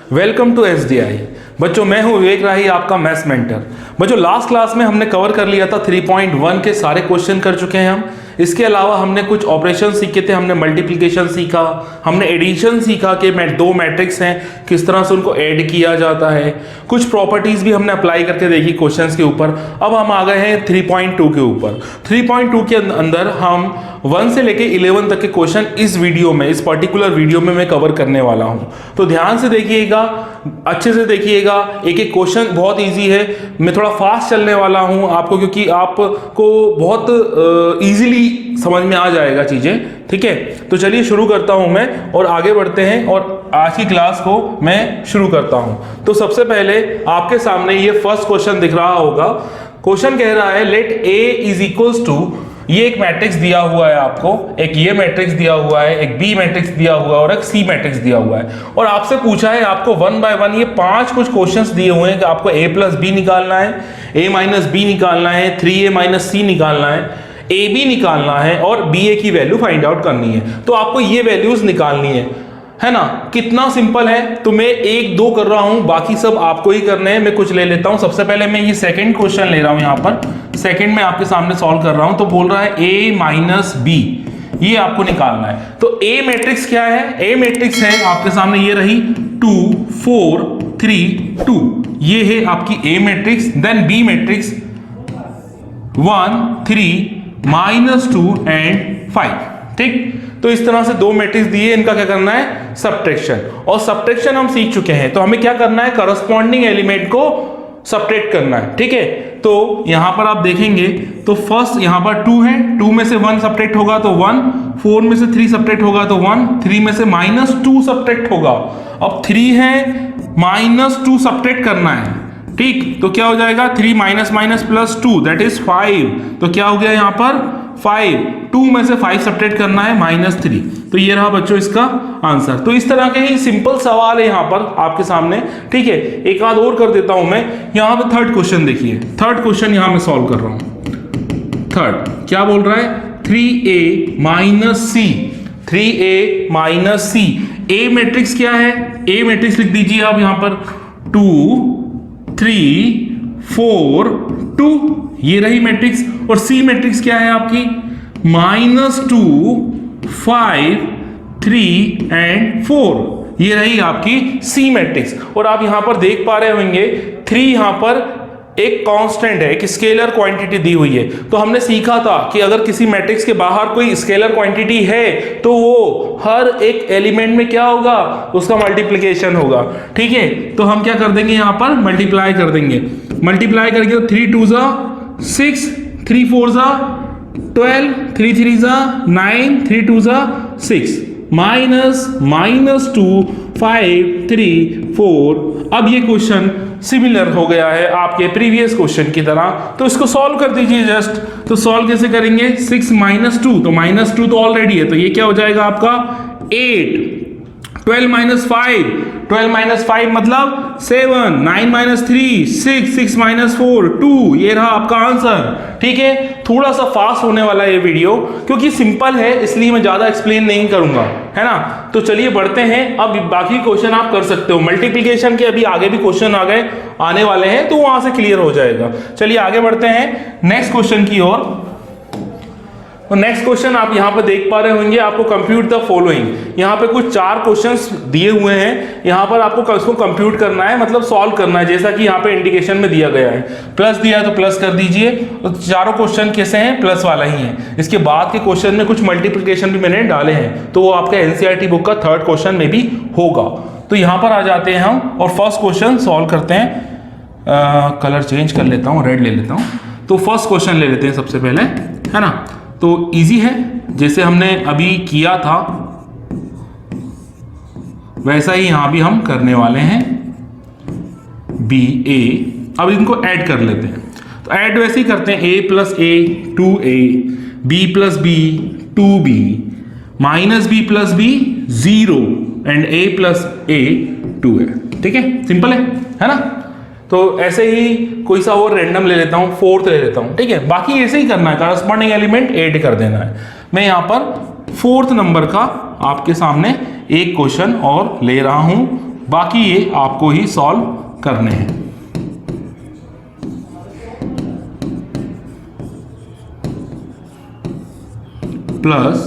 Welcome to SDI। बच्चों मैं हूं विवेक राही, आपका मैथ्स मेंटर। बच्चों लास्ट क्लास में हमने कवर कर लिया था 3.1 के सारे क्वेश्चन कर चुके हैं हम। इसके अलावा हमने कुछ ऑपरेशन सीखे थे, हमने मल्टीप्लिकेशन सीखा, हमने एडिशन सीखा कि दो मैट्रिक्स हैं किस तरह से उनको ऐड किया जाता है। कुछ प्रॉपर्टीज भी हमने अप्लाई करके देखी क्वेश्चंस के ऊपर। अब हम आ गए हैं 3.2 के ऊपर। 3.2 के अंदर हम 1 से लेके 11 तक के क्वेश्चन इस वीडियो में, इस पर्टिकुलर वीडियो में मैं कवर करने वाला हूं। तो ध्यान से देखिएगा, अच्छे से देखिएगा। एक एक क्वेश्चन बहुत इजी है। मैं थोड़ा फास्ट चलने वाला हूं आपको, क्योंकि आपको बहुत इजीली समझ में आ जाएगा चीजें। ठीक है, तो चलिए शुरू करता हूं मैं और आगे बढ़ते हैं और आज की क्लास को मैं शुरू करता हूं। तो सबसे पहले आपके सामने ये फर्स्ट क्वेश्चन दिख रहा होगा। क्वेश्चन कह रहा है let A is equals to, ये एक मैट्रिक्स दिया हुआ है आपको, एक ये मैट्रिक्स दिया हुआ है, एक बी मैट्रिक्स दिया हुआ है और एक सी मैट्रिक्स दिया हुआ है। और आपसे पूछा है आपको 1 बाय 1 ये 5 कुछ क्वेश्चंस दिए हुए हैं कि आपको A प्लस बी निकालना है, A माइनस बी निकालना है, 3A माइनस सी निकालना है, AB निकालना है और BA की वैल्यू फाइंड आउट करनी है। तो आपको ये वैल्यूज निकालनी है ना। कितना सिंपल है। तो मैं 1 2 कर रहा हूं, बाकी सब आपको ही करने हैं। मैं कुछ ले लेता हूं। सबसे पहले मैं ये सेकंड क्वेश्चन ले रहा हूं, यहां पर सेकंड में आपके सामने सॉल्व कर रहा हूं। तो बोल रहा है A माइनस बी, ये आपको निकालना है। तो A मैट्रिक्स क्या है? A मैट्रिक्स है आपके सामने, ये रही 2 4 3 2, ये है आपकी A matrix. Then B matrix 1 3 -2 and 5। ठीक, तो इस तरह से दो मैट्रिक्स दिए, इनका क्या करना है? सब्ट्रैक्शन। और सब्ट्रैक्शन हम सीख चुके हैं, तो हमें क्या करना है? करस्पॉन्डिंग एलिमेंट को सब्ट्रैक्ट करना है। ठीक है, तो यहां पर आप देखेंगे तो फर्स्ट यहां पर 2 है, 2 में से 1 सब्ट्रैक्ट होगा तो 1, 4 में से 3 सब्ट्रैक्ट होगा तो 1, 3 में से -2 सब्ट्रैक्ट होगा। अब 3 है, -2 सब्ट्रैक्ट करना है। ठीक, तो क्या हो जाएगा? 3 माइनस प्लस 2 दैट इज 5। तो क्या हो गया यहां पर? 5, 2 में से 5 सब्ट्रैक्ट करना है -3। तो ये रहा बच्चों इसका आंसर। तो इस तरह के ही सिंपल सवाल है यहां पर आपके सामने। ठीक है, एक आध और कर देता हूं मैं। यहां पर थर्ड क्वेश्चन देखिए, थर्ड क्वेश्चन यहां मैं सॉल्व कर रहा हूं। थर्ड क्या बोल रहा है? 3A minus C, 3A minus C. A matrix क्या है? A मैट्रिक्स लिख दीजिए आप यहां पर 2 3 4 2, ये रही मैट्रिक्स। और सी मैट्रिक्स क्या है आपकी? -2 5 3 एंड 4, ये रही आपकी सी मैट्रिक्स। और आप यहां पर देख पा रहे होंगे 3 यहां पर एक कांस्टेंट है, एक स्केलर क्वांटिटी दी हुई है। तो हमने सीखा था कि अगर किसी मैट्रिक्स के बाहर कोई स्केलर क्वांटिटी है तो वो हर एक एलिमेंट में क्या होगा? उसका मल्टीप्लिकेशन होगा। ठीक है, तो हम क्या कर देंगे? यहां पर मल्टीप्लाई कर देंगे। मल्टीप्लाई करके तो 3 2 6, 3 4 12, 3 3 9, 3 2 6, -2 5 3 4। अब ये क्वेश्चन सिमिलर हो गया है आपके प्रीवियस क्वेश्चन की तरह, तो इसको सॉल्व कर दीजिए जस्ट। तो सॉल्व कैसे करेंगे? 6 -2, तो -2 तो ऑलरेडी है, तो ये क्या हो जाएगा आपका? 8। 12 - 5, 12 - 5 मतलब 7, 9 - 3 6, 6 - 4 2, ये रहा आपका आंसर। ठीक है, थोड़ा सा फास्ट होने वाला है ये वीडियो, क्योंकि सिंपल है इसलिए मैं ज्यादा एक्सप्लेन नहीं करूंगा, है ना। तो चलिए बढ़ते हैं। अब बाकी क्वेश्चन आप कर सकते हो। मल्टीप्लिकेशन के अभी आगे भी क्वेश्चन आने वाले हैं, तो वहां से क्लियर हो जाएगा। चलिए आगे बढ़ते हैं नेक्स्ट क्वेश्चन की ओर। तो नेक्स्ट क्वेश्चन आप यहां पर देख पा रहे होंगे, आपको कंप्यूट द फॉलोइंग। यहां पे कुछ 4 क्वेश्चंस दिए हुए हैं, यहां पर आपको इसको कंप्यूट करना है, मतलब सॉल्व करना है, जैसा कि यहां पे इंडिकेशन में दिया गया है। प्लस दिया है तो प्लस कर दीजिए। तो चारों क्वेश्चन कैसे हैं? प्लस वाला ही है। इसके बाद के क्वेश्चन में कुछ मल्टीप्लिकेशन भी मैंने डाले हैं, तो वो आपका एनसीईआरटी बुक का थर्ड क्वेश्चन में भी होगा। तो यहां पर आ जाते हैं हम और फर्स्ट क्वेश्चन सॉल्व करते हैं। कलर चेंज कर लेता हूं, रेड ले लेता हूं। तो फर्स्ट क्वेश्चन ले लेते हैं सबसे पहले, है ना। तो इजी है, जैसे हमने अभी किया था वैसा ही यहां भी हम करने वाले हैं। BA, अब इनको ऐड कर लेते हैं। तो ऐड वैसे ही करते हैं, A + A 2A, B + B 2B, -B + B 0 and A + A 2 है। ठीक है, सिंपल है ना। तो ऐसे ही कोई सा और रैंडम ले लेता हूं, फोर्थ ले लेता हूं। ठीक है, बाकी ऐसे ही करना है, करस्पॉन्डिंग एलिमेंट ऐड कर देना है। मैं यहां पर 4th नंबर का आपके सामने एक क्वेश्चन और ले रहा हूं, बाकी ये आपको ही सॉल्व करने हैं। Plus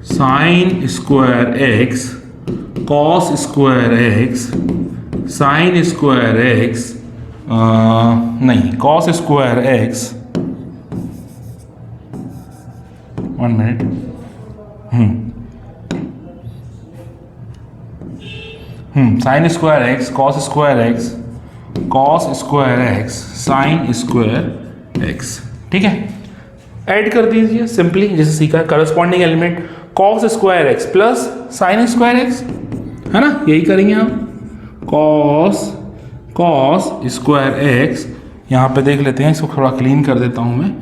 sine square x cos square x sine square x नहीं cos square x 1 minute sine square x cos square x sine square x. ठीक है, ऐड कर दीजिए सिंपली जैसे सीखा है। Corresponding element cos square x plus sine square x, है ना, यही करेंगे हम। कॉस स्क्वायर एक्स, यहाँ पे देख लेते हैं, इसको थोड़ा क्लीन कर देता हूँ मैं,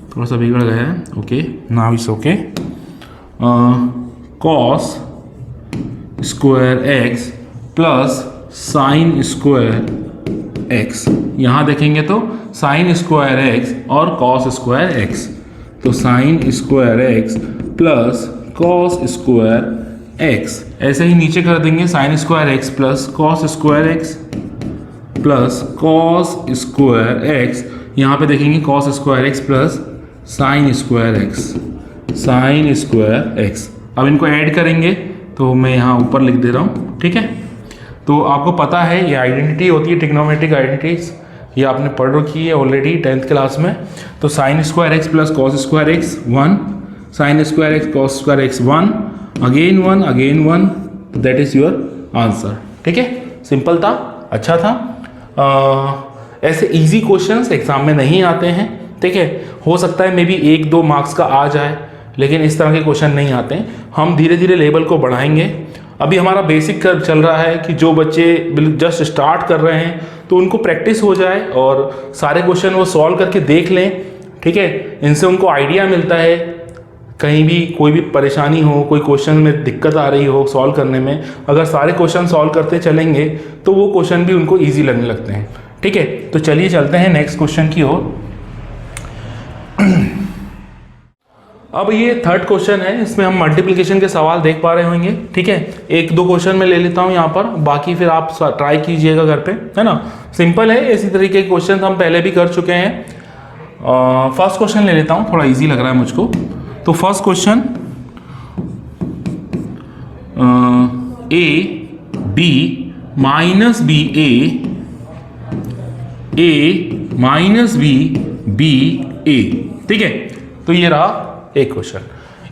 थोड़ा सा बिगड़ गया है। Okay, now it's okay. Cos square x plus sine square x, यहाँ देखेंगे तो साइन स्क्वायर एक्स और कॉस स्क्वायर एक्स, तो sign square x plus cos square x. ऐसे ही नीचे कर देंगे sign square x plus cos square x plus cos square x, यहाँ पे देखेंगे cos square x plus sine square x. अब इनको ऐड करेंगे तो मैं यहाँ ऊपर लिख दे रहा हूँ। ठीक है, तो आपको पता है ये आइडेंटिटी होती है, ट्रिग्नोमेट्रिक आइडेंटिटीज, ये आपने पढ़ रखी है ऑलरेडी 10th क्लास में। तो sign square x plus cos square x 1, sign square x cos square x 1, again 1, that is your answer. ठीक है, सिंपल था, अच्छा था। ऐसे इजी क्वेश्चंस एग्जाम में नहीं आते हैं। ठीक है, हो सकता है मे बी 1-2 मार्क्स का आ जाए, लेकिन इस तरह के क्वेश्चन नहीं आते हैं। हम धीरे धीरे लेवल को बढ़ाएंगे। अभी हमारा बेसिक कर चल रहा है कि जो बच्चे जस्ट स्टार्ट कर रहे हैं तो उनको प्रैक्टिस हो जाए और सारे क्वेश्चन वो सॉल्व करके देख लें। ठीक है, इनसे उनको आइडिया मिलता है, कहीं भी कोई भी परेशानी हो, कोई क्वेश्चन में दिक्कत आ रही हो सॉल्व करने में, अगर सारे क्वेश्चन सॉल्व करते चलेंगे तो वो क्वेश्चन भी उनको ईजी लगने लगते हैं। ठीक है, तो चलिए चलते हैं नेक्स्ट क्वेश्चन की ओर। अब ये 3rd क्वेश्चन है, इसमें हम मल्टीप्लिकेशन के सवाल देख पा रहे होंगे। ठीक है, 1-2 क्वेश्चन में ले लेता हूँ यहाँ पर, बाकी फिर आप ट्राई कीजिएगा घर पे, है ना। सिंपल है, इसी तरीके के क्वेश्चन हम पहले भी कर चुके हैं। फर्स्ट क्वेश्चन ले लेता हूँ, थोड़ा इजी लग रहा है मुझको। तो first question, A B minus B A minus B A. ठीक है, तो ये रहा एक क्वेश्चन।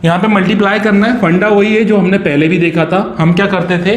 यहाँ पे मल्टीप्लाई करना है, फंडा वही है जो हमने पहले भी देखा था। हम क्या करते थे,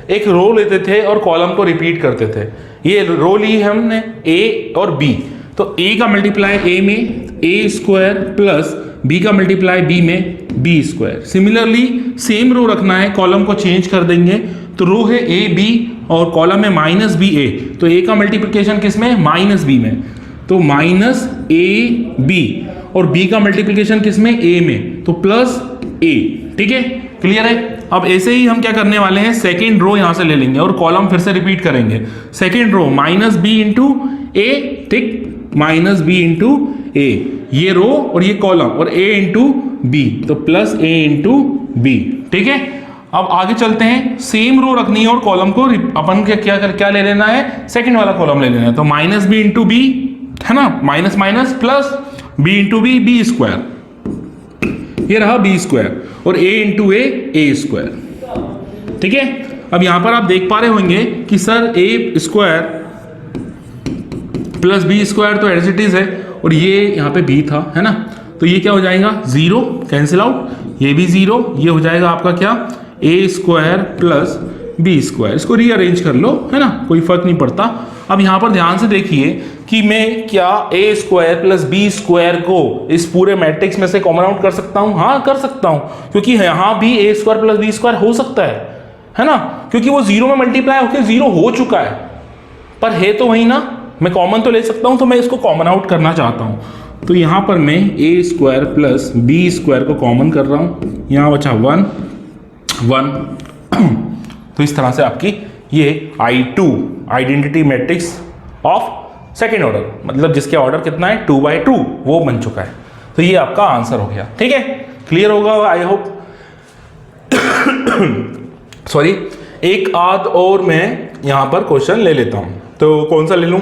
एक रो लेते थे और कॉलम को रिपीट करते थे। ये रो ली है हमने ए और बी, तो ए का मल्टीप्लाई ए में ए स्क्वायर प्लस बी का मल्टीप्लाई बी में B square. Similarly same row रखना है, कॉलम को चेंज कर देंगे, तो रो है ए बी और कॉलम में माइनस बी ए, तो ए का मल्टीप्लिकेशन किस में, माइनस बी में, तो माइनस ए बी, और b का मल्टीप्लिकेशन किस में, a में, तो प्लस a। ठीक है, क्लियर है। अब ऐसे ही हम क्या करने वाले हैं, सेकेंड रो यहां से ले लेंगे और कॉलम फिर से रिपीट करेंगे। Second row minus B into A, ठीक, माइनस बी इंटू ए, ये रो और ये कॉलम, और a इंटू बी, तो प्लस a इंटू बी। ठीक है, अब आगे चलते हैं, सेम रो रखनी है और कॉलम को अपन क्या ले लेना है, सेकेंड वाला कॉलम ले लेना है, तो माइनस बी इंटू बी, है ना, minus minus plus B into B square, ये रहा बी स्क्वायर, और ए इंटू ए स्क्वायर। ठीक है, अब यहां पर आप देख पा रहे होंगे कि सर ए स्क्वायर प्लस बी स्क्वायर तो एज इट इज है, और ये यहाँ पे बी था, है ना, तो ये क्या हो जाएगा, 0 कैंसिल आउट, ये भी 0, ये हो जाएगा आपका क्या, ए स्क्वायर प्लस बी स्क्वायर। इसको रीअरेंज कर लो, है ना, कोई फर्क नहीं पड़ता। अब यहाँ पर ध्यान से देखिए कि मैं क्या ए स्क्वायर प्लस बी स्क्वायर को इस पूरे मैट्रिक्स में से कॉमन आउट कर सकता हूँ? हाँ, कर सकता हूँ, क्योंकि यहाँ भी ए स्क्वायर प्लस बी स्क्वायर हो सकता है ना, क्योंकि वो 0 में मल्टीप्लाई होकर 0 हो चुका है, पर है तो वही ना, मैं कॉमन तो ले सकता हूँ, तो मैं इसको कॉमन आउट करना चाहता हूँ। तो यहाँ पर मैं ए स्क्वायर प्लस बी स्क्वायर को कॉमन कर रहा हूँ, यहाँ बचा 1 तो इस तरह से आपकी ये I2 identity matrix of second order, मतलब जिसके ऑर्डर कितना है 2/2, वो बन चुका है। तो ये आपका आंसर हो गया। ठीक है, क्लियर होगा आई होप। सॉरी, एक आध और मैं यहाँ पर क्वेश्चन ले लेता हूँ। तो कौन सा ले लूँ?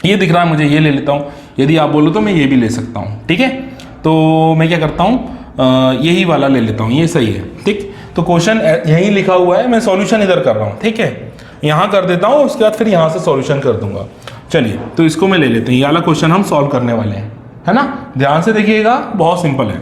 ये दिख रहा है मुझे, ये ले लेता हूँ। यदि आप बोलो तो मैं ये भी ले सकता हूँ, ठीक है। तो मैं क्या करता हूँ, यही वाला ले लेता हूँ, ये सही है, ठीक। तो क्वेश्चन यहीं लिखा हुआ है, मैं सॉल्यूशन इधर कर रहा हूँ, ठीक है। यहाँ कर देता हूँ, उसके बाद फिर यहाँ से सॉल्यूशन कर दूंगा। चलिए, तो इसको मैं ले लेते हैं, ये वाला क्वेश्चन हम सॉल्व करने वाले हैं, है ना। ध्यान से देखिएगा, बहुत सिंपल है।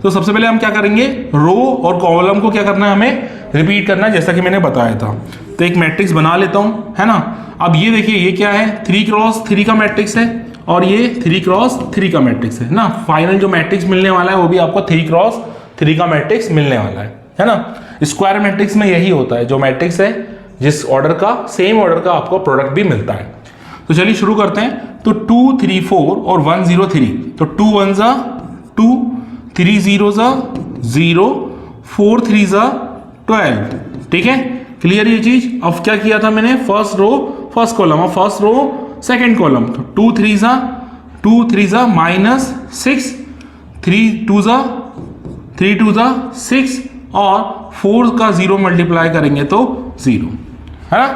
तो सबसे पहले हम क्या करेंगे, रो और कॉलम को क्या करना है, हमें रिपीट करना है, जैसा कि मैंने बताया था। तो एक मैट्रिक्स बना लेता हूँ, है ना। अब ये देखिए, ये क्या है, 3x3 का मैट्रिक्स है और ये 3x3 का मैट्रिक्स है ना। फाइनल जो मैट्रिक्स मिलने वाला है वो भी आपको 3x3 का मैट्रिक्स मिलने वाला है ना। स्क्वायर मैट्रिक्स में यही होता है, जो मैट्रिक्स है जिस ऑर्डर का, सेम ऑर्डर का आपको प्रोडक्ट भी मिलता है। तो चलिए शुरू करते हैं। तो 2 3 4 और 1 0 3, तो 2 1 ज़ा 2, 3 0 ज़ा 0, 4 3 ज़ा 12, ठीक है। क्लियर ये चीज। अब क्या किया था मैंने, फर्स्ट रो फर्स्ट कॉलम और फर्स्ट रो सेकंड कॉलम। तो 2 3 ज़ा -6, 3 2 ज़ा 6 और 4 का 0 मल्टीप्लाई करेंगे तो 0, है ना।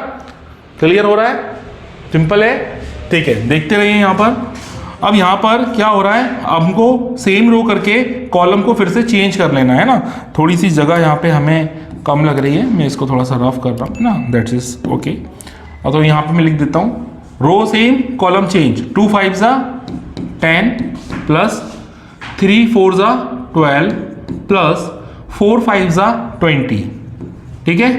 क्लियर हो रहा है, सिंपल है, ठीक है। देखते रहिए यहाँ पर। अब यहाँ पर क्या हो रहा है, हमको सेम रो करके कॉलम को फिर से चेंज कर लेना है ना। थोड़ी सी जगह यहाँ पे हमें कम लग रही है, मैं इसको थोड़ा सा रफ कर रहा हूँ ना, दैट्स इज ओके। और तो यहाँ पे मैं लिख देता हूँ, रो सेम कॉलम चेंज। 2 5 ज़ा 10 प्लस 3 4 ज़ा 12 प्लस 4 5 ज़ा 20, ठीक है।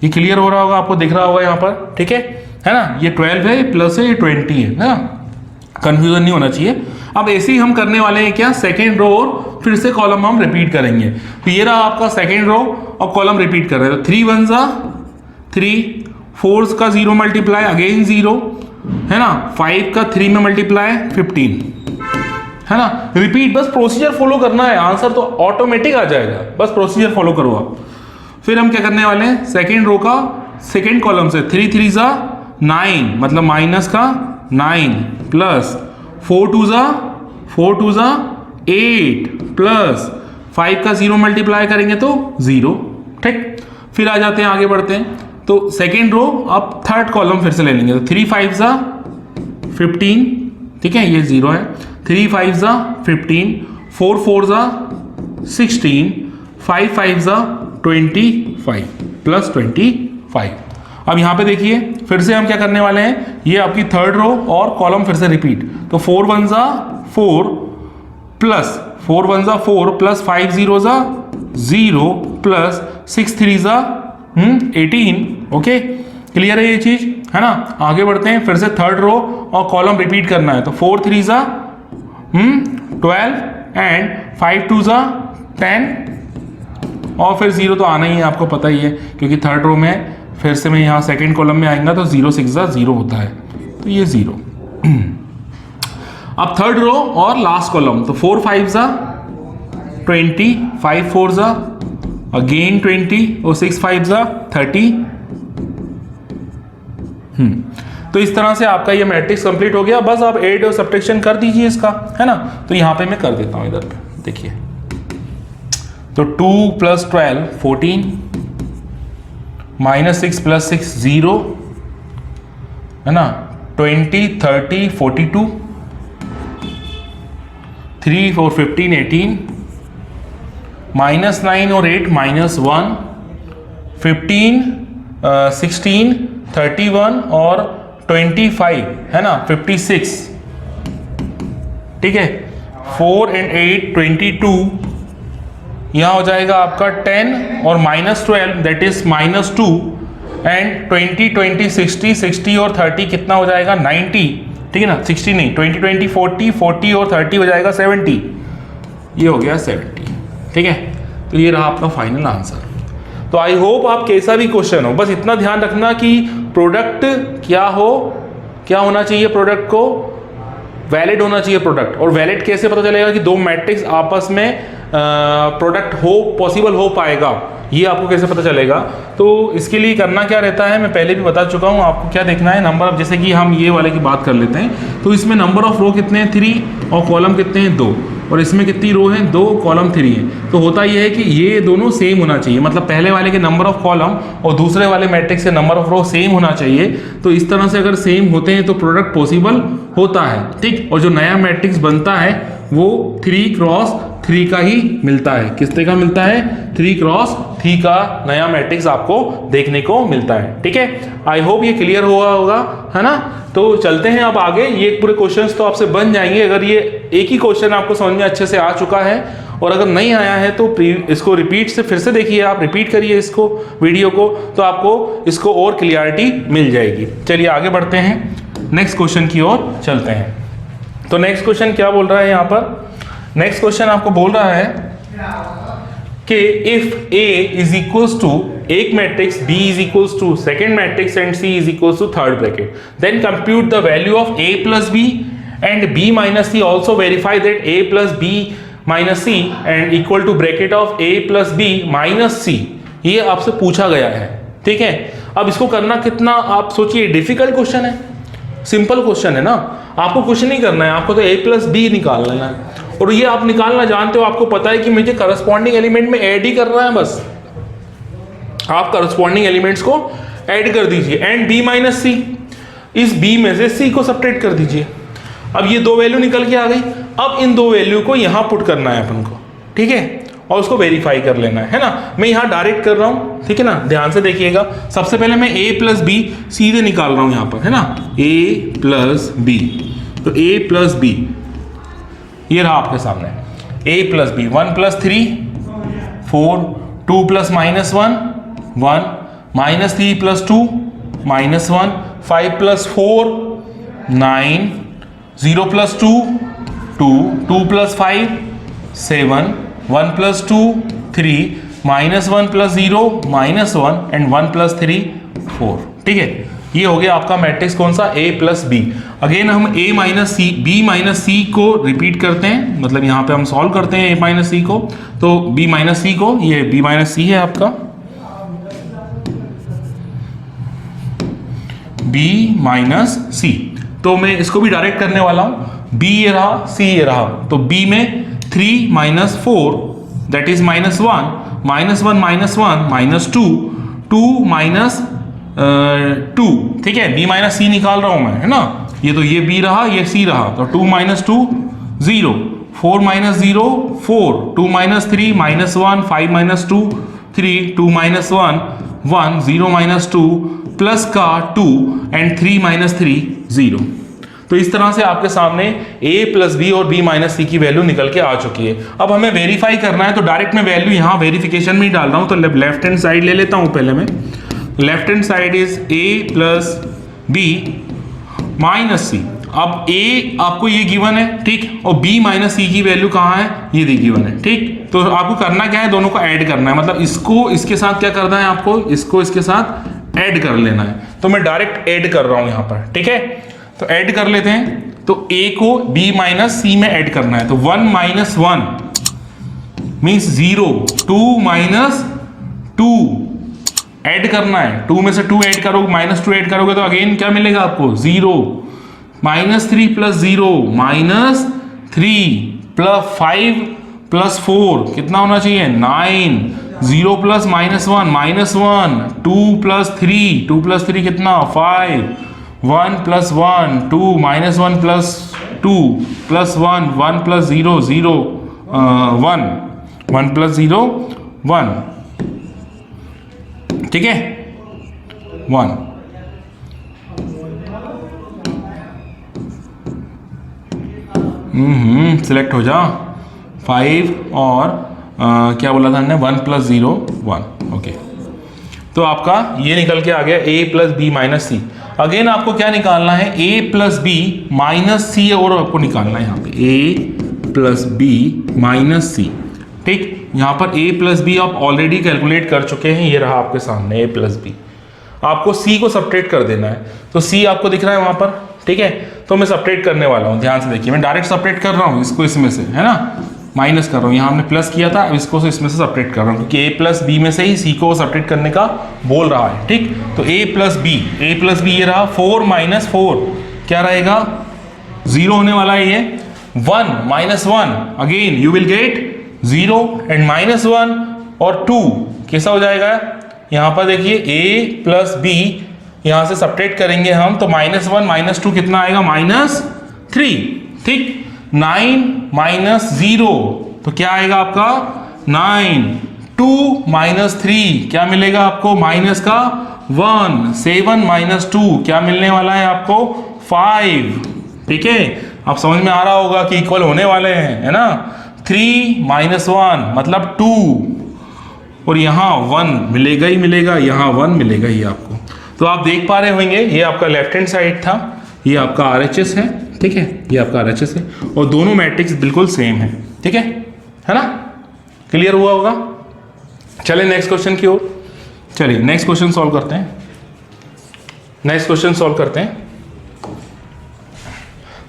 ये क्लियर हो रहा होगा, आपको दिख रहा होगा यहाँ पर, ठीक है ना। ये 12 है प्लस है, ये 20 है ना, कंफ्यूजन नहीं होना चाहिए। अब ऐसे ही हम करने वाले हैं क्या, सेकेंड रो और फिर से कॉलम हम रिपीट करेंगे। तो ये रहा आपका सेकेंड रो और कॉलम रिपीट कर रहे हैं। तो 3 1 ज़ा 3, 4 का 0 मल्टीप्लाई अगेन 0, है ना। 5 का 3 में मल्टीप्लाई 15, है ना। रिपीट, बस प्रोसीजर फॉलो करना है, आंसर तो ऑटोमेटिक आ जाएगा, बस प्रोसीजर फॉलो करो आप। फिर हम क्या करने वाले हैं, सेकेंड रो का सेकेंड कॉलम से 3 3 ज़ा 9, मतलब माइनस का 9 प्लस 4 2 ज़ा 8 प्लस 5 का 0 मल्टीप्लाई करेंगे तो 0, ठीक। फिर आ जाते हैं, आगे बढ़ते हैं। तो सेकेंड रो अब थर्ड कॉलम फिर से ले लेंगे। तो 3 5 ज़ा 15, ठीक है, ये 0 है। 3 5 ज़ा 15, 4 4 ज़ा 16, 5 5 ज़ा 25 प्लस 25। अब यहाँ पे देखिए, फिर से हम क्या करने वाले हैं, ये आपकी थर्ड रो और कॉलम फिर से रिपीट। तो 4 1 ज़ा 4 प्लस 4 1 ज़ा 4 प्लस 5 0 ज़ा 0 प्लस 6 3 ज़ा 18, ओके। क्लियर है ये चीज, है ना। आगे बढ़ते हैं, फिर से थर्ड रो और कॉलम रिपीट करना है। तो 4 3 ज़ा 12 एंड 5 2 ज़ा 10 और फिर 0 तो आना ही है, आपको पता ही है, क्योंकि थर्ड रो में फिर से मैं यहाँ सेकेंड कॉलम में आएगा तो 0 6 ज़ा 0 होता है, तो ये 0। अब थर्ड रो और लास्ट कॉलम। तो 4 5 ज़ा 20, 5 4 ज़ा अगेन 20 और 6 5 ज़ा 30। तो इस तरह से आपका ये मैट्रिक्स कंप्लीट हो गया। बस आप ऐड और सब्ट्रैक्शन कर दीजिए इसका, है ना। तो यहाँ पे मैं कर देता हूँ, इधर पे देखिए। तो 2 + 12 14, -6 + 6 0, है ना। 20 30 42, 3 4 15 18, -9 और 8 -1, 15 16 31 और 25, है ना, 56, ठीक है। 4 and 8 22, यहाँ हो जाएगा आपका 10 और -12 दैट इज -2 एंड 20 20 60 60 और 30 कितना हो जाएगा 90, ठीक है ना। 60 नहीं, 20 20 40 40 और 30 हो जाएगा 70, ये हो गया 70, ठीक है। तो ये रहा आपका फाइनल आंसर। तो आई होप आप कैसा भी क्वेश्चन हो, बस इतना ध्यान रखना कि प्रोडक्ट क्या होना चाहिए, प्रोडक्ट को वैलिड होना चाहिए प्रोडक्ट। और वैलिड कैसे पता चलेगा कि दो मैट्रिक्स आपस में प्रोडक्ट पॉसिबल हो पाएगा, ये आपको कैसे पता चलेगा। तो इसके लिए करना क्या रहता है, मैं पहले भी बता चुका हूँ। आपको क्या देखना है, नंबर ऑफ, जैसे कि हम ये वाले की बात कर लेते हैं। तो इसमें नंबर ऑफ रो कितने हैं 3 और कॉलम कितने हैं 2। और इसमें कितनी रो है, 2 कॉलम 3 है। तो होता यह है कि ये दोनों सेम होना चाहिए, मतलब पहले वाले के नंबर ऑफ कॉलम और दूसरे वाले मैट्रिक्स के नंबर ऑफ रो सेम होना चाहिए। तो इस तरह से अगर सेम होते हैं तो प्रोडक्ट पॉसिबल होता है, ठीक। और जो नया मैट्रिक्स बनता है वो 3x3 का ही मिलता है। किसते का मिलता है, 3x3 का नया मैट्रिक्स आपको देखने को मिलता है, ठीक है। आई होप ये क्लियर हुआ होगा, है ना। तो चलते हैं अब आगे। ये पूरे क्वेश्चंस तो आपसे बन जाएंगे अगर ये एक ही क्वेश्चन आपको समझ में अच्छे से आ चुका है, और अगर नहीं आया है तो इसको रिपीट से फिर से देखिए, आप रिपीट करिए इसको वीडियो को, तो आपको इसको और क्लियरिटी मिल जाएगी। चलिए आगे बढ़ते हैं, नेक्स्ट क्वेश्चन की ओर चलते हैं। तो नेक्स्ट क्वेश्चन क्या बोल रहा है यहाँ पर, नेक्स्ट क्वेश्चन आपको बोल रहा है कि if A is equals to एक matrix, B is equals to second matrix and C is equals to third bracket, then compute the value of A plus B and B minus C, also verify that A plus B minus C and equal to bracket of A plus B minus C। ये आपसे पूछा गया है, ठीक है। अब इसको करना कितना, आप सोचिए, डिफिकल्ट क्वेश्चन है, सिंपल क्वेश्चन है ना। आपको कुछ नहीं करना है, आपको तो A प्लस B निकालना है, और ये आप निकालना जानते हो, आपको पता है कि मुझे करस्पॉन्डिंग एलिमेंट में ऐड ही करना है, बस आप करस्पॉन्डिंग एलिमेंट्स को ऐड कर दीजिए। एंड B माइनस C, इस B में से C को सब्ट्रैक्ट कर दीजिए। अब ये 2 वैल्यू निकल के आ गई, अब इन 2 वैल्यू को यहाँ पुट करना है अपन को, ठीक है, और उसको वेरीफाई कर लेना है ना। मैं यहाँ डायरेक्ट कर रहा हूँ, ठीक है ना, ध्यान से देखिएगा। सबसे पहले मैं A प्लस B सीधे निकाल रहा हूँ यहाँ पर, है ना, A प्लस B। तो A प्लस B ये रहा आपके सामने, A plus B, 1 plus 3 4, 2 plus minus 1 1, minus 3 plus 2 minus 1, 5 plus 4 9, 0 plus 2 2, 2 plus 5 7, 1 plus 2 3, minus 1 plus 0 minus 1 and 1 plus 3 4, ठीक है। ये हो गया आपका मैट्रिक्स कौन सा, A प्लस B। अगेन हम A minus C, B minus C को रिपीट करते हैं, मतलब यहाँ पे हम सॉल्व करते हैं A माइनस C को। तो B माइनस C को, ये B माइनस C है आपका, B माइनस C। तो मैं इसको भी डायरेक्ट करने वाला हूँ, B ये रहा, C ये रहा। तो B में 3 minus 4 that is minus 1, minus 1 minus 1 minus 2, 2 minus 2, ठीक है। B माइनस C निकाल रहा हूं मैं, है ना। ये तो ये B रहा, ये C रहा, तो 2 minus 2 0, 4 minus 0 4, 2 minus 3 minus 1, 5 minus 2 3, 2 minus 1 1, 0 minus 2 plus का 2 एंड 3 माइनस 3 0। तो इस तरह से आपके सामने A प्लस B और B माइनस C की वैल्यू निकल के आ चुकी है। अब हमें वेरीफाई करना है, तो डायरेक्ट मैं वैल्यू यहाँ वेरिफिकेशन में ही डाल रहा हूँ। तो लेफ्ट हैंड साइड ले लेता हूँ पहले मैं, left hand side is A plus B minus C। अब A आपको ये गिवन है, ठीक, और B माइनस C की वैल्यू कहाँ है, ये दी गिवन है, ठीक। तो आपको करना क्या है, दोनों को ऐड करना है, मतलब इसको इसके साथ क्या करना है, आपको इसको इसके साथ ऐड कर लेना है। तो मैं डायरेक्ट ऐड कर रहा हूँ यहाँ पर, ठीक है। तो ऐड कर लेते हैं, तो A को B माइनस C में ऐड करना है। तो 1 माइनस 1 मीन्स 0, 2 माइनस 2 ऐड करना है, 2 में से 2 ऐड करोगे, माइनस 2 ऐड करोगे तो अगेन क्या मिलेगा आपको, 0, minus 3 plus 0 minus 3 plus 5 plus 4 कितना होना चाहिए, 9, 0 plus minus 1 minus 1, 2 plus 3, 2 plus 3 कितना 5, 1 plus 1 2, minus 1 plus 2 plus 1, 1 plus 0 0, 1, 1 plus 0 1, ठीक है, 1। सिलेक्ट हो जा, 5 और क्या बोला था हमने, 1 प्लस 0 1, ओके। तो आपका ये निकल के आ गया A plus B minus C। Again आपको क्या निकालना है, A plus B minus C, और आपको निकालना है यहाँ पे A plus B minus C, ठीक। यहाँ पर A प्लस B आप ऑलरेडी कैलकुलेट कर चुके हैं, ये रहा आपके सामने A प्लस B। आपको C को सब्ट्रैक्ट कर देना है, तो C आपको दिख रहा है वहाँ पर, ठीक है। तो मैं सब्ट्रैक्ट करने वाला हूँ, ध्यान से देखिए, मैं डायरेक्ट सब्ट्रैक्ट कर रहा हूँ इसको इसमें से, है ना, माइनस कर रहा हूँ। यहाँ हमने प्लस किया था, अब इसको इसमें से सब्ट्रैक्ट कर रहा हूँ, क्योंकि A प्लस B में से ही C को सब्ट्रैक्ट करने का बोल रहा है, ठीक। तो A प्लस B ये रहा, 4 माइनस 4 क्या रहेगा, 0 होने वाला है ये, 1 minus 1 again you will get 0 and minus 1 और 2 कैसा हो जाएगा, यहाँ पर देखिए a प्लस बी, यहाँ से सब्ट्रैक्ट करेंगे हम तो माइनस 1 माइनस 2 कितना आएगा, -3। ठीक, 9 माइनस 0 तो क्या आएगा आपका 9, 2 माइनस 3 क्या मिलेगा आपको, माइनस का 1, 7 माइनस 2 क्या मिलने वाला है आपको 5। ठीक है, आप समझ में आ रहा होगा कि इक्वल होने वाले हैं, है ना। 3 माइनस 1 मतलब 2 और यहाँ 1 मिलेगा ही मिलेगा, यहाँ 1 मिलेगा ही आपको। तो आप देख पा रहे होंगे ये आपका लेफ्ट हैंड साइड था, ये आपका RHS है। ठीक है, ये आपका RHS है और दोनों मैट्रिक्स बिल्कुल सेम है। ठीक है ना, क्लियर हुआ होगा। चलिए नेक्स्ट क्वेश्चन की ओर, चलिए नेक्स्ट क्वेश्चन सॉल्व करते हैं। नेक्स्ट क्वेश्चन सॉल्व करते हैं।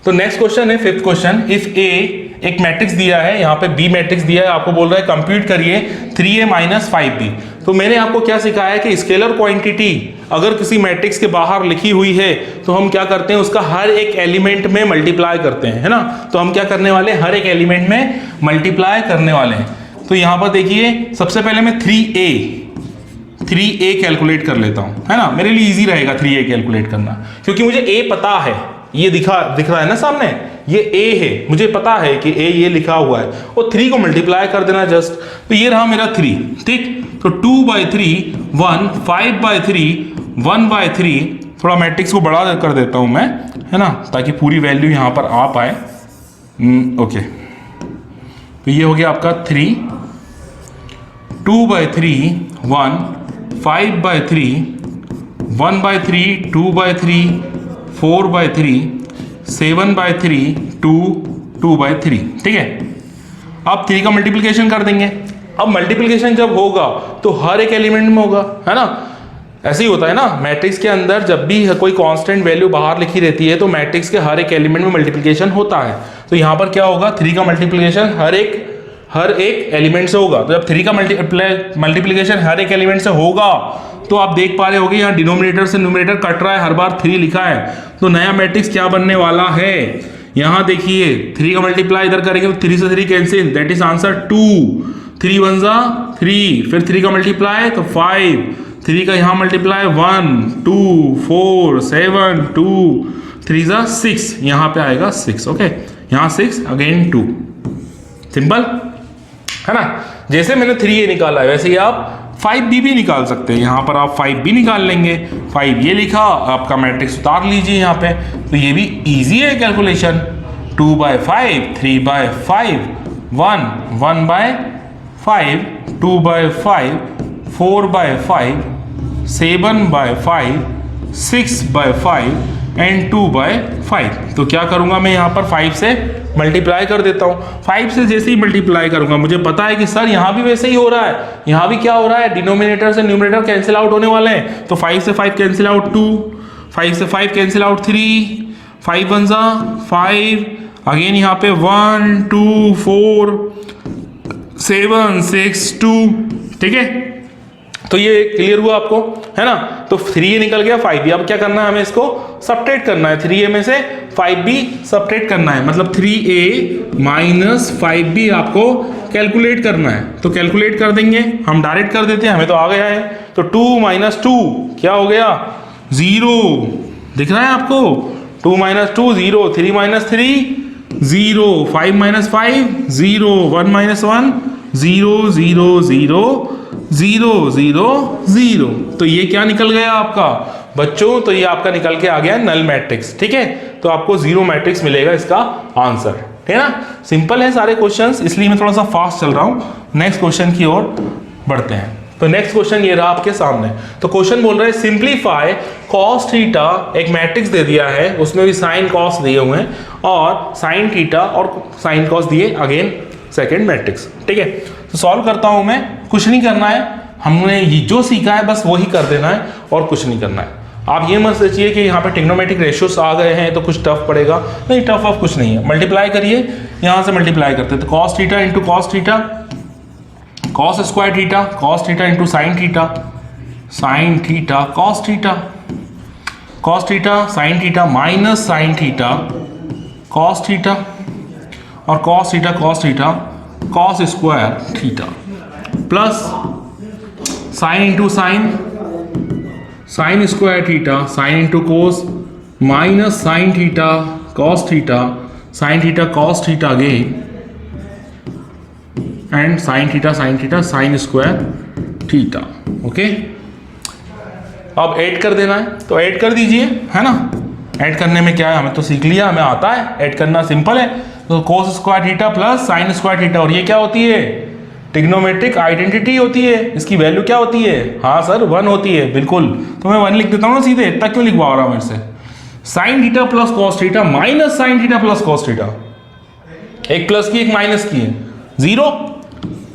तो नेक्स्ट क्वेश्चन है 5th क्वेश्चन। इफ ए एक मैट्रिक्स दिया है, यहाँ पे बी मैट्रिक्स दिया है, आपको बोल रहा है कंप्यूट करिए 3a माइनस 5b। तो मैंने आपको क्या सिखाया है कि स्केलर क्वांटिटी अगर किसी मैट्रिक्स के बाहर लिखी हुई है तो हम क्या करते हैं, उसका हर एक एलिमेंट में मल्टीप्लाई करते हैं, है ना। तो हम क्या करने वाले हैं, हर एक एलिमेंट में मल्टीप्लाई करने वाले हैं। तो यहाँ पर देखिए सबसे पहले मैं 3a कैलकुलेट कर लेता हूँ, है ना। मेरे लिए इजी रहेगा 3a कैलकुलेट करना, क्योंकि मुझे a पता है, ये दिख रहा है ना सामने, ये a है, मुझे पता है कि a ये लिखा हुआ है और 3 को मल्टीप्लाई कर देना जस्ट। तो ये रहा मेरा 3। ठीक, तो 2/3 1, 5/3 1/3। थोड़ा मैट्रिक्स को बड़ा कर देता हूं मैं, है ना, ताकि पूरी वैल्यू यहां पर आ पाए। ओके, तो ये हो गया आपका 3, 2/3 1, 5/3 1/3 2/3 4/3 7/3 2 2/3। ठीक है, अब 3 का मल्टीप्लिकेशन कर देंगे। अब मल्टीप्लिकेशन जब होगा तो हर एक एलिमेंट में होगा, है ना। ऐसे ही होता है ना, मैट्रिक्स के अंदर जब भी कोई कांस्टेंट वैल्यू बाहर लिखी रहती है तो मैट्रिक्स के हर एक एलिमेंट में मल्टीप्लिकेशन होता है। तो यहाँ पर क्या होगा, 3 का मल्टीप्लिकेशन हर एक एलिमेंट से होगा। तो जब 3 का मल्टीप्लिकेशन हर एक एलिमेंट से होगा तो आप देख पा रहे होगे यहाँ डिनोमिनेटर से न्यूमरेटर कट रहा है, हर बार 3 लिखा है। तो नया मैट्रिक्स क्या बनने वाला है, यहाँ देखिए 3 का मल्टीप्लाई इधर करेंगे तो 3 से 3 कैंसिल, दैट इज आंसर 2। 3 1 जा 3, फिर 3 का मल्टीप्लाई तो 5, 3 का यहाँ मल्टीप्लाई 1 2 4 7 2 3 जा 6, यहाँ पे आएगा 6। ओके, यहाँ 6 अगेन 2, सिंपल है ना। जैसे मैंने 3a निकाला है वैसे ही आप 5b भी निकाल सकते हैं। यहाँ पर आप 5b निकाल लेंगे, 5 ये लिखा, आपका मैट्रिक्स उतार लीजिए यहाँ पे। तो ये भी इजी है कैलकुलेशन। 2/5 3/5 1 1/5 2/5 4/5 7/5 6/5 एंड 2/5। तो क्या करूंगा मैं यहाँ पर 5 से मल्टीप्लाई कर देता हूँ। 5 से जैसे ही मल्टीप्लाई करूंगा, मुझे पता है कि सर यहाँ भी वैसे ही हो रहा है, यहाँ भी क्या हो रहा है, डिनोमिनेटर से न्यूमरेटर कैंसिल आउट होने वाले हैं। तो 5 से 5 कैंसिल आउट 2, 5 से 5 कैंसिल आउट 3, 5 1 जा 5, अगेन यहाँ पे 1 2 4 7 6 2। ठीक है, तो ये क्लियर हुआ आपको, है ना। तो 3a निकल गया, 5b। अब क्या करना है, हमें इसको सब्ट्रैक्ट करना है। 3a में से 5b सब्ट्रैक्ट करना है, मतलब 3a माइनस 5b आपको कैलकुलेट करना है। तो कैलकुलेट कर देंगे, हम डायरेक्ट कर देते हैं, हमें तो आ गया है। तो 2 माइनस 2 क्या हो गया, 0 दिख रहा है आपको। 2 माइनस 2 0, 3 माइनस 3 0, 5 माइनस 5 0, 1 माइनस 1 0 0 0 0 0 0। तो ये क्या निकल गया आपका बच्चों, तो ये आपका निकल के आ गया नल मैट्रिक्स। ठीक है, तो आपको 0 मैट्रिक्स मिलेगा इसका आंसर, ठीक है ना। सिंपल है सारे क्वेश्चंस, इसलिए मैं थोड़ा सा फास्ट चल रहा हूं। नेक्स्ट क्वेश्चन की ओर बढ़ते हैं। तो नेक्स्ट क्वेश्चन ये रहा आपके सामने। तो क्वेश्चन बोल रहा है सिंप्लीफाई cos थीटा, एक मैट्रिक्स दे दिया है, उसमें भी साइन कॉस दिए हुए हैं और साइन थीटा और साइन कॉस दिए, अगेन सेकेंड मैट्रिक्स। ठीक है, तो सॉल्व करता हूं मैं, कुछ नहीं करना है, हमने ये जो सीखा है बस वही कर देना है और कुछ नहीं करना है। आप ये मत सोचिए कि यहाँ पे ट्रिग्नोमेट्रिक रेशियोस आ गए हैं तो कुछ टफ पड़ेगा, नहीं, टफ ऑफ कुछ नहीं है। मल्टीप्लाई करिए, यहाँ से मल्टीप्लाई करते हैं तो cos theta into cos theta, cos square theta, cos theta into sine theta, sine theta cos theta, cos theta sine theta minus sine theta cos theta, और cos theta cos square theta plus sine into sine square theta sine into cos minus sine theta cos theta again and sine theta sine square theta. Okay, अब add कर देना है तो add कर दीजिए, है ना। ऐड करने में क्या है, हमें तो सीख लिया, हमें आता है ऐड करना, सिंपल है। तो cos square theta plus sine square theta, और ये क्या होती है, ट्रिग्नोमेट्रिक आइडेंटिटी होती है। इसकी वैल्यू क्या होती है, हाँ सर 1 होती है, बिल्कुल। तो मैं 1 लिख देता हूँ ना सीधे, इतना क्यों लिखवा रहा हूँ मेरे से। Sine theta plus cos theta minus sine theta plus cos theta, एक प्लस की एक माइनस की है, 0।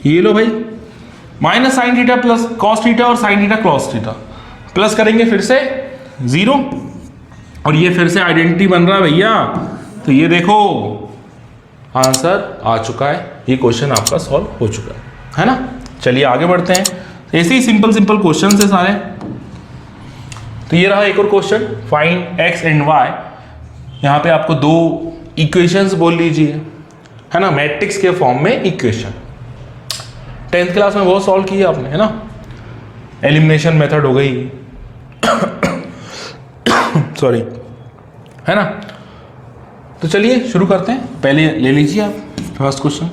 ये लो भाई, minus sine theta plus cos theta और sine theta cos theta, plus करेंगे फिर से 0, और ये फिर से आइडेंटिटी बन रहा है भैया। तो ये देखो आंसर आ चुका है, ये क्वेश्चन आपका सॉल्व हो चुका है ना। चलिए आगे बढ़ते हैं। ऐसे ही सिंपल क्वेश्चन है सारे। तो ये रहा एक और question, find X and Y. यहाँ पे आपको 2 इक्वेशंस बोल लीजिए, है ना, मैट्रिक्स के फॉर्म में इक्वेशन। 10th क्लास में बहुत सॉल्व किया आपने, है ना, एलिमिनेशन मेथड हो गई सॉरी, है ना। तो चलिए शुरू करते हैं। पहले ले लीजिए आप फर्स्ट क्वेश्चन।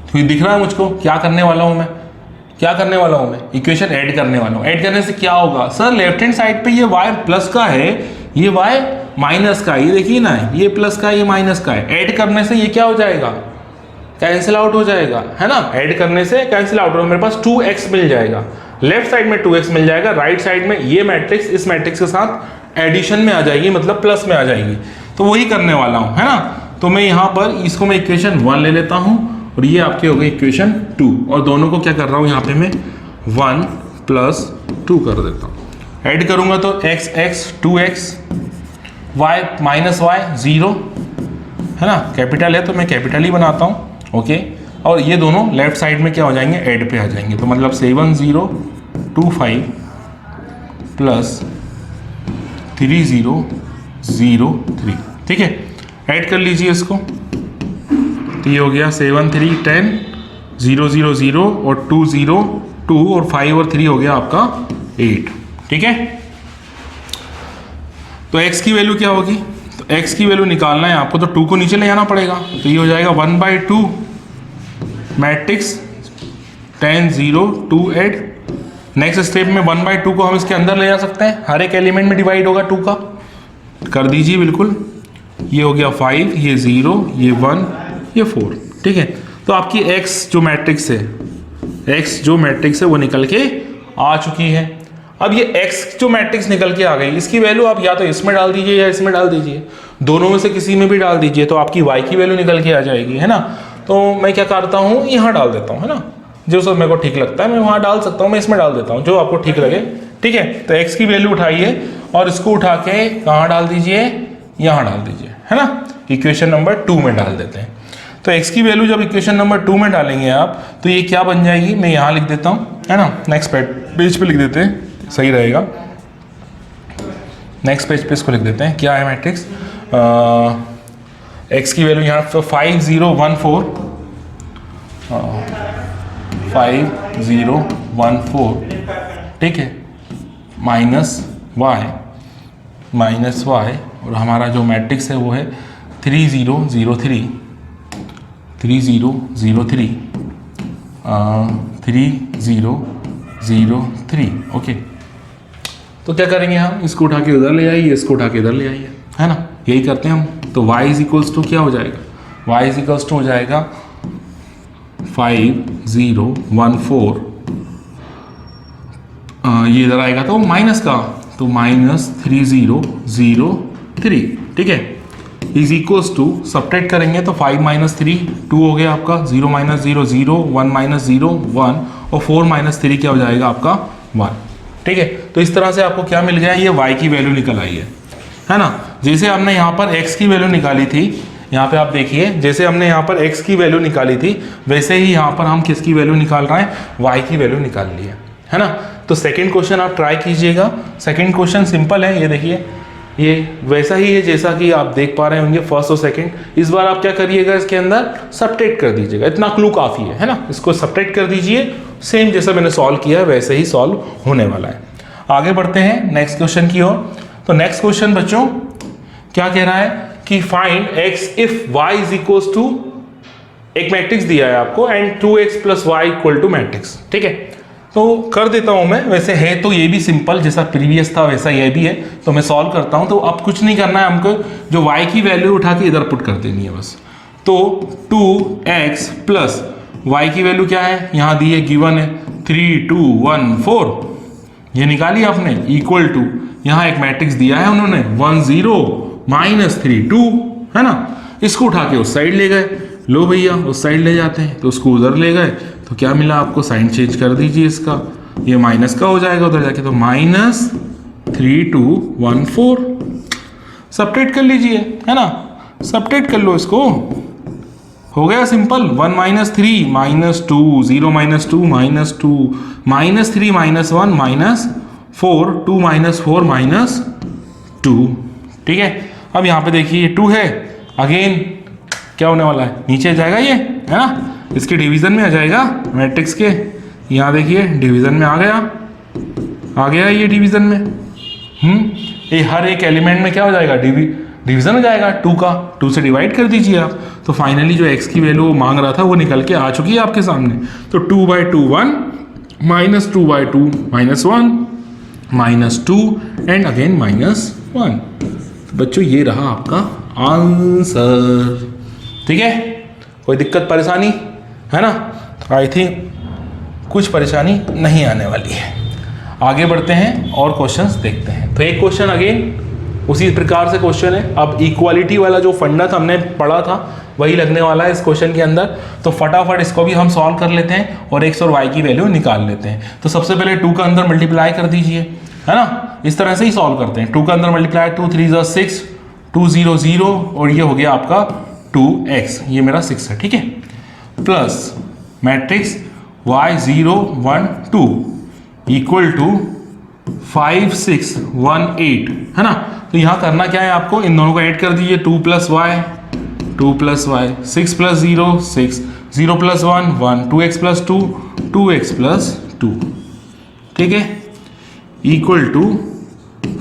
तो दिख रहा है मुझको क्या करने वाला हूं मैं, इक्वेशन ऐड करने वाला हूं। ऐड करने से क्या होगा सर, लेफ्ट हैंड साइड पे ये y प्लस का है, ये y माइनस का है, ये देखिए ना, ये प्लस का है, ये माइनस का है। ऐड करने से ये क्या हो जाएगा, कैंसिल आउट हो जाएगा, है ना। ऐड करने से कैंसिल आउट, मेरे पास 2x मिल जाएगा, लेफ्ट साइड में 2x मिल जाएगा, राइट साइड में ये मैट्रिक्स इस मैट्रिक्स के साथ एडिशन में आ जाएगी, मतलब प्लस में आ जाएगी। तो वही करने वाला हूं, है ना। तो मैं यहाँ पर इसको मैं इक्वेशन 1 ले लेता हूं, और ये आपकी हो गई इक्वेशन 2, और दोनों को क्या कर रहा हूं, यहाँ पे मैं 1 + 2 कर देता हूं। ऐड करूंगा तो x 2x, y minus y 0, है ना, कैपिटल है तो मैं कैपिटल ही बनाता हूँ। ओके, और ये दोनों लेफ्ट साइड में क्या हो जाएंगे, ऐड पे आ जाएंगे। तो मतलब 7025 प्लस 3003, ठीक है। ऐड कर लीजिए इसको, तो ये हो गया 7 3 10 0 0 0 और 2 0 2 और 5 और 3 हो गया आपका 8, ठीक है। तो x की वैल्यू क्या होगी, तो x की वैल्यू निकालना है आपको, तो 2 को नीचे ले जाना पड़ेगा। तो ये हो जाएगा 1/2 मैट्रिक्स 10 0 2 8। नेक्स्ट स्टेप में 1/2 को हम इसके अंदर ले जा सकते हैं, हर एक एलिमेंट में डिवाइड होगा 2 का, कर दीजिए बिल्कुल। ये हो गया 5, ये 0, ये 1, ये 4, ठीक है। तो आपकी x जो मैट्रिक्स है वो निकल के आ चुकी है। अब ये x जो मैट्रिक्स निकल के आ गई, इसकी वैल्यू आप या तो इसमें डाल दीजिए या इसमें डाल दीजिए, दोनों में से किसी में भी डाल दीजिए, तो आपकी y की वैल्यू निकल के आ जाएगी, है ना। तो मैं क्या करता हूँ, यहाँ डाल देता हूँ, है ना, जो सब मेरे को ठीक लगता है मैं वहाँ डाल सकता हूँ, मैं इसमें डाल देता हूँ, जो आपको ठीक लगे, ठीक है। तो x की वैल्यू उठाइए और इसको उठा के कहाँ डाल दीजिए, यहाँ डाल दीजिए, है ना, इक्वेशन नंबर 2 में डाल देते हैं। तो x की वैल्यू जब इक्वेशन नंबर 2 में डालेंगे आप, तो ये क्या बन जाएगी, मैं यहाँ लिख देता हूँ, है ना, नेक्स्ट पेज पे लिख देते हैं, सही रहेगा। नेक्स्ट पेज पे इसको लिख देते हैं, क्या है मैट्रिक्स, x की वैल्यू यहाँ 5 0 1 4 5 0 1 4, ठीक है, माइनस y, और हमारा जो मैट्रिक्स है वो है 3 0 0 3 3 0 0 3 3 0 0 3। ओके, तो क्या करेंगे हम, इसको उठा के उधर ले आइए, इसको उठा के इधर ले आइए, है ना, यही करते हैं हम। तो y = क्या हो जाएगा, y = हो जाएगा 5 0 1 4, ये इधर आएगा तो माइनस का, तो -3 0 0 3, ठीक है, = सब्ट्रैक्ट करेंगे तो 5 - 3 2 हो गया आपका, 0 - 0 0 1 - 0 1 और 4 - 3 क्या हो जाएगा आपका 1, ठीक है। तो इस तरह से आपको क्या मिल गया, ये y की वैल्यू निकल आई है ना। जैसे हमने यहाँ पर x की वैल्यू निकाली थी, यहाँ पे आप देखिए, जैसे हमने यहाँ पर x की वैल्यू निकाली थी, वैसे ही यहाँ पर हम किसकी वैल्यू निकाल रहे हैं, y की वैल्यू निकाल ली है ना। तो सेकंड क्वेश्चन आप ट्राई कीजिएगा। सेकंड क्वेश्चन सिंपल है, ये देखिए ये वैसा ही है जैसा कि आप देख पा रहे होंगे फर्स्ट और सेकंड। इस बार आप क्या करिएगा, इसके अंदर सब्ट्रैक्ट कर दीजिएगा, इतना क्लू काफ़ी है ना। इसको सब्ट्रैक्ट कर दीजिए, सेम जैसा मैंने सॉल्व किया है वैसे ही सॉल्व होने वाला है। आगे बढ़ते हैं नेक्स्ट क्वेश्चन की ओर। तो नेक्स्ट क्वेश्चन बच्चों क्या कह रहा है कि find x if y is equal to, एक मैट्रिक्स दिया है आपको and 2x plus Y equal to matrix. ठीक है, तो कर देता हूं मैं। वैसे है तो ये भी सिंपल, जैसा प्रीवियस था वैसा ये भी है, तो मैं सॉल्व करता हूं। तो अब कुछ नहीं करना है हमको, जो y की वैल्यू उठा के इधर पुट कर देनी है बस। तो 2x प्लस y की वैल्यू क्या है, यहाँ दी है, गिवन है 3 2 1 4, ये निकाली आपने, इक्वल टू यहाँ एक मैट्रिक्स दिया है उन्होंने 1 0 -3 2, है ना। इसको उठा के उस साइड ले गए, लो भैया उस साइड ले जाते हैं, तो उसको उधर ले गए तो क्या मिला आपको, साइन चेंज कर दीजिए इसका, ये माइनस का हो जाएगा उधर जाके, तो -3 2 1 4। सब्ट्रैक्ट कर लीजिए, है ना, सब्ट्रैक्ट कर लो इसको, हो गया सिंपल। 1 -3 -2 0 -2 -2 -3 -1 -4 2 -4 -2। ठीक है, अब यहाँ पे देखिए 2 है, अगेन क्या होने वाला है, नीचे जाएगा ये, है ना, इसके डिवीजन में आ जाएगा मैट्रिक्स के। यहाँ देखिए डिवीजन में आ गया ये डिवीजन में। ये हर एक एलिमेंट में क्या हो जाएगा, डिवीजन हो जाएगा 2 का, 2 से डिवाइड कर दीजिए आप। तो फाइनली जो x की वैल्यू मांग रहा था वो निकल के आ चुकी है आपके सामने। तो 2/2 1 -2/2 -1 -2 एंड अगेन -1। बच्चों ये रहा आपका आंसर। ठीक है, कोई दिक्कत परेशानी है ना, तो आई थिंक कुछ परेशानी नहीं आने वाली है। आगे बढ़ते हैं और क्वेश्चंस देखते हैं। तो एक क्वेश्चन अगेन उसी प्रकार से क्वेश्चन है। अब इक्वालिटी वाला जो फंडा था हमने पढ़ा था वही लगने वाला है इस क्वेश्चन के अंदर। तो फटाफट इसको भी हम सॉल्व कर लेते हैं और x और y की वैल्यू निकाल लेते हैं। तो सबसे पहले 2 का अंदर मल्टीप्लाई कर दीजिए, है ना, इस तरह से ही सॉल्व करते हैं। 2 का अंदर मल्टीप्लाई 2 3 6 2 0 0 और ये हो गया आपका 2x, ये मेरा 6 है। ठीक है, plus matrix y 0 1 2 equal to 5 6 1 8, है ना। तो यहाँ करना क्या है आपको, इन दोनों को ऐड कर दीजिए, 2 + y 6 + 0 6 0 + 1 1 2x + 2 2x + 2। ठीक है, इक्वल टू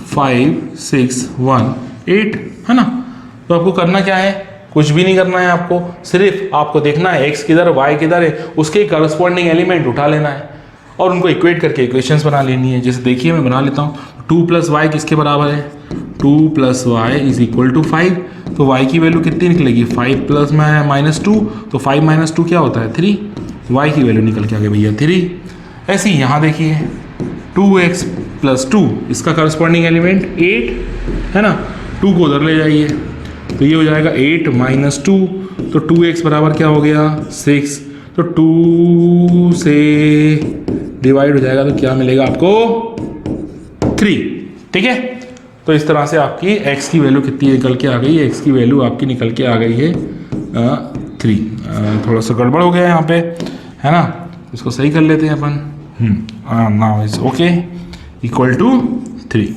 5 6 1 8, है ना। तो आपको करना क्या है, कुछ भी नहीं करना है आपको, सिर्फ आपको देखना है x किधर y किधर है, उसके करस्पॉन्डिंग एलिमेंट उठा लेना है और उनको इक्वेट करके इक्वेशंस बना लेनी है। जैसे देखिए मैं बना लेता हूँ। 2 + y किसके बराबर है, 2 + y = 5। तो y की वैल्यू कितनी निकलेगी, 5 + -2, तो 5 - 2 क्या होता है 3, y की वैल्यू निकल के आ गई भैया 3। ऐसे ही यहाँ देखिए 2x + 2, इसका करस्पॉन्डिंग एलिमेंट 8, है ना। 2 को उधर ले जाइए तो ये हो जाएगा 8 - 2, तो 2x बराबर क्या हो गया 6, तो 2 से डिवाइड हो जाएगा तो क्या मिलेगा आपको 3। ठीक है, तो इस तरह से आपकी x की वैल्यू कितनी निकल के आ गई है, x की वैल्यू आपकी निकल के आ गई है 3। थोड़ा सा गड़बड़ हो गया यहाँ पे, है ना, इसको सही कर लेते हैं अपन। Now is okay, equal to 3।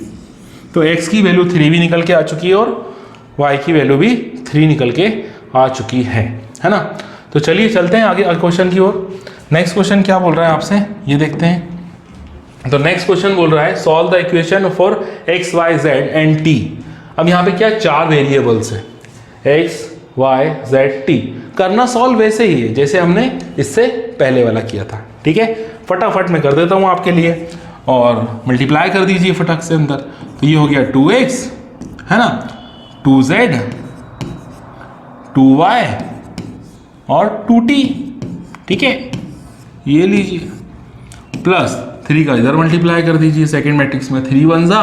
तो x की वैल्यू 3 भी निकल के आ चुकी है और y की वैल्यू भी 3 निकल के आ चुकी है ना। तो चलिए चलते हैं आगे क्वेश्चन की ओर। नेक्स्ट क्वेश्चन क्या बोल रहा है आपसे, ये देखते हैं। तो नेक्स्ट क्वेश्चन बोल रहा है solve the equation for x y z and t। अब यहाँ पे क्या 4 वेरिएबल्स है, x y z t। करना सॉल्व वैसे ही है जैसे हमने इससे पहले वाला किया था। ठीक है, फटाफट मैं कर देता हूँ आपके लिए और मल्टीप्लाई कर दीजिए फटाक से अंदर। तो ये हो गया 2x, है ना, 2z 2y और 2t। ठीक है, ये लीजिए, प्लस 3 का इधर मल्टीप्लाई कर दीजिए सेकेंड मैट्रिक्स में। 3 1 ज़ा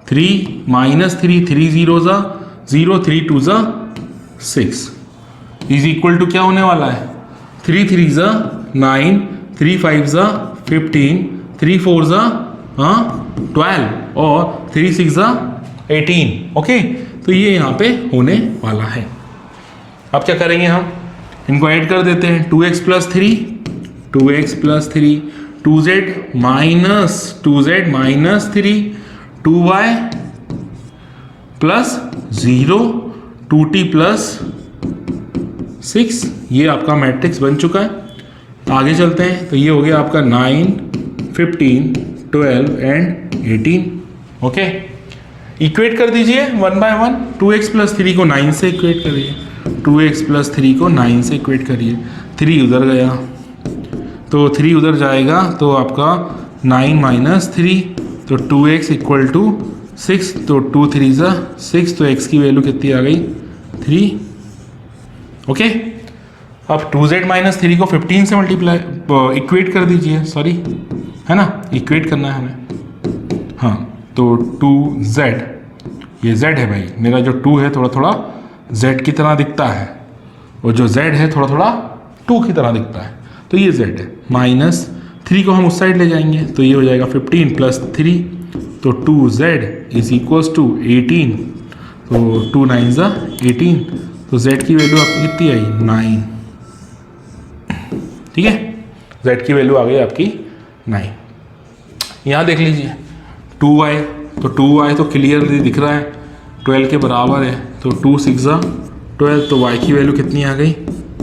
3 -3 3 0 ज़ा 0 3 2 ज़ा 6 इज इक्वल टू क्या होने वाला है 3 3 ज़ा 9 3 5 ज़ा 15 3 4 ज़ा 12 और 3 6 ज़ा 18। ओके, तो ये यहाँ पे होने वाला है। अब क्या करेंगे हम, इनको ऐड कर देते हैं। 2x + 3 2x + 3 2z - 3 2y plus 0 2t plus 6, ये आपका मैट्रिक्स बन चुका है। आगे चलते हैं तो ये हो गया आपका 9 15 12 एंड 18। ओके, इक्वेट कर दीजिए 1 बाय 1। 2x प्लस 3 को 9 से इक्वेट करिए, 2x प्लस 3 को 9 से इक्वेट करिए। 3 उधर गया तो 3 उधर जाएगा तो आपका 9 माइनस 3, तो 2x इक्वल टू 6, तो 2 3 ज़ा 6, तो x की वैल्यू कितनी आ गई 3। ओके, अब 2z माइनस 3 को 15 से मल्टीप्लाई इक्वेट कर दीजिए, सॉरी है ना, इक्वेट करना है हमें। हाँ, तो 2z, ये z है भाई, मेरा जो 2 है थोड़ा थोड़ा z की तरह दिखता है, और जो z है थोड़ा थोड़ा 2 की तरह दिखता है, तो ये z है। माइनस 3 को हम उस साइड ले जाएंगे तो ये हो जाएगा 15 प्लस 3, तो 2z इज इक्वल्स टू 18, तो 2 9 ज़ा 18, तो z की वैल्यू आपकी कितनी आई 9। ठीक है, z की वैल्यू आ गई आपकी 9। यहाँ देख लीजिए 2y, तो 2y तो क्लियरली दिख रहा है 12 के बराबर है, तो 2 6 ज़ा 12, तो y की वैल्यू कितनी आ गई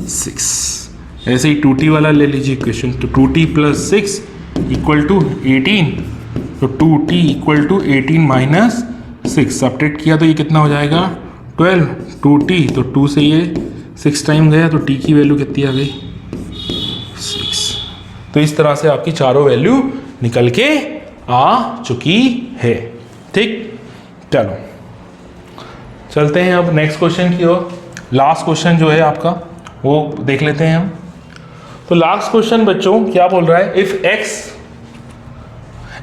6। ऐसे ही 2t वाला ले लीजिए इक्वेशन, तो 2t प्लस 6 इक्वल टू 18, तो 2t equal to 18 minus 6 subtract किया तो ये कितना हो जाएगा 12। 2t, तो 2 से ये 6 टाइम गया, तो t की वैल्यू कितनी आ गई 6। तो इस तरह से आपकी चारों वैल्यू निकल के आ चुकी है। ठीक, चलो चलते हैं अब नेक्स्ट क्वेश्चन की ओर। लास्ट क्वेश्चन जो है आपका वो देख लेते हैं हम। तो लास्ट क्वेश्चन बच्चों क्या बोल रहा है, इफ x,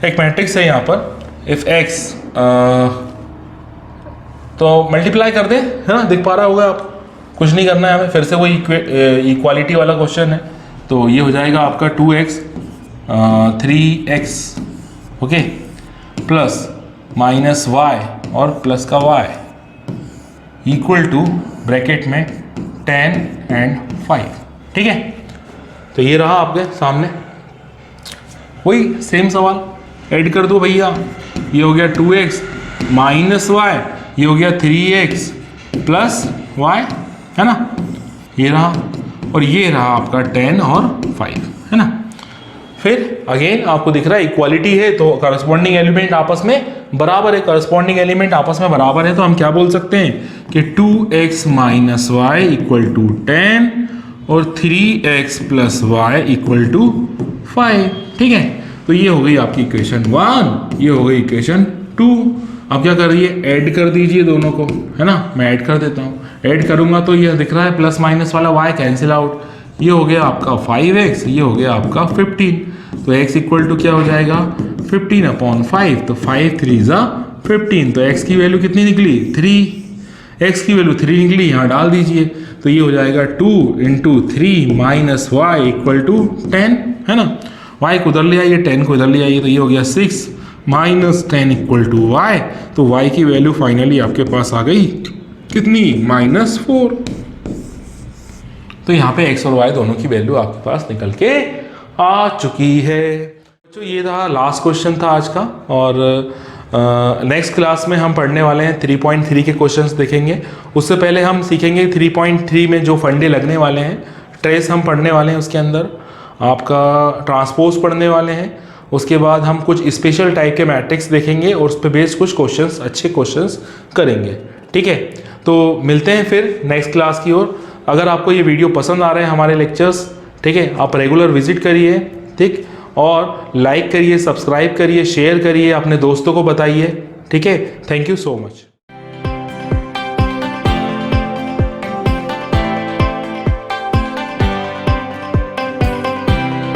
एक मैट्रिक्स है यहाँ पर, इफ x तो मल्टीप्लाई कर दे, है ना, दिख पा रहा होगा आप, कुछ नहीं करना है हमें, फिर से वही इक्वालिटी वाला क्वेश्चन है। तो ये हो जाएगा आपका 2x 3x, okay, plus minus y और प्लस का y इक्वल टू ब्रैकेट में 10 एंड 5। ठीक है, तो ये रहा आपके सामने, वही सेम सवाल, ऐड कर दो भैया। ये हो गया 2x माइनस y, ये हो गया 3x प्लस y, है ना, ये रहा, और ये रहा आपका 10 और 5, है ना। फिर अगेन आपको दिख रहा है इक्वालिटी है, तो करस्पॉन्डिंग एलिमेंट आपस में बराबर है, करस्पॉन्डिंग एलिमेंट आपस में बराबर है, तो हम क्या बोल सकते हैं कि 2x minus Y equal to 10 और 3x plus Y equal to 5। ठीक है, तो ये हो गई आपकी इक्वेशन 1, ये हो गई इक्वेशन 2। अब क्या कर रही है, ऐड कर दीजिए दोनों को, है ना, मैं ऐड कर देता हूँ। ऐड करूंगा तो ये दिख रहा है प्लस माइनस वाला y कैंसिल आउट, ये हो गया आपका 5x, ये हो गया आपका 15, तो x इक्वल टू क्या हो जाएगा 15 अपॉन 5, तो 5 3 ज़ा 15, तो x की वैल्यू कितनी निकली 3, x की वैल्यू 3 निकली, यहाँ डाल दीजिए, तो ये हो जाएगा 2 into 3 minus Y equal to 10, है ना, y को उधर ले आइए, 10 को इधर ले आइए, तो ये हो गया 6 माइनस 10 इक्वल टू y, तो y की वैल्यू फाइनली आपके पास आ गई कितनी -4। तो यहाँ पे x और y दोनों की वैल्यू आपके पास निकल के आ चुकी है। तो ये था लास्ट क्वेश्चन था आज का, और नेक्स्ट क्लास में हम पढ़ने वाले हैं 3.3 के क्वेश्चंस देखेंगे। उससे पहले हम सीखेंगे 3.3 में जो फंडे लगने वाले हैं, ट्रेस हम पढ़ने वाले हैं, उसके अंदर आपका ट्रांसपोज पढ़ने वाले हैं, उसके बाद हम कुछ स्पेशल टाइप के मैट्रिक्स देखेंगे और उस पर बेस्ड कुछ क्वेश्चंस, अच्छे क्वेश्चंस करेंगे। ठीक है, तो मिलते हैं फिर नेक्स्ट क्लास की ओर। अगर आपको ये वीडियो पसंद आ रहे हैं हमारे लेक्चर्स, ठीक है, आप रेगुलर विजिट करिए, ठीक, और लाइक करिए, सब्सक्राइब करिए, शेयर करिए, अपने दोस्तों को बताइए। ठीक है, थैंक यू सो मच।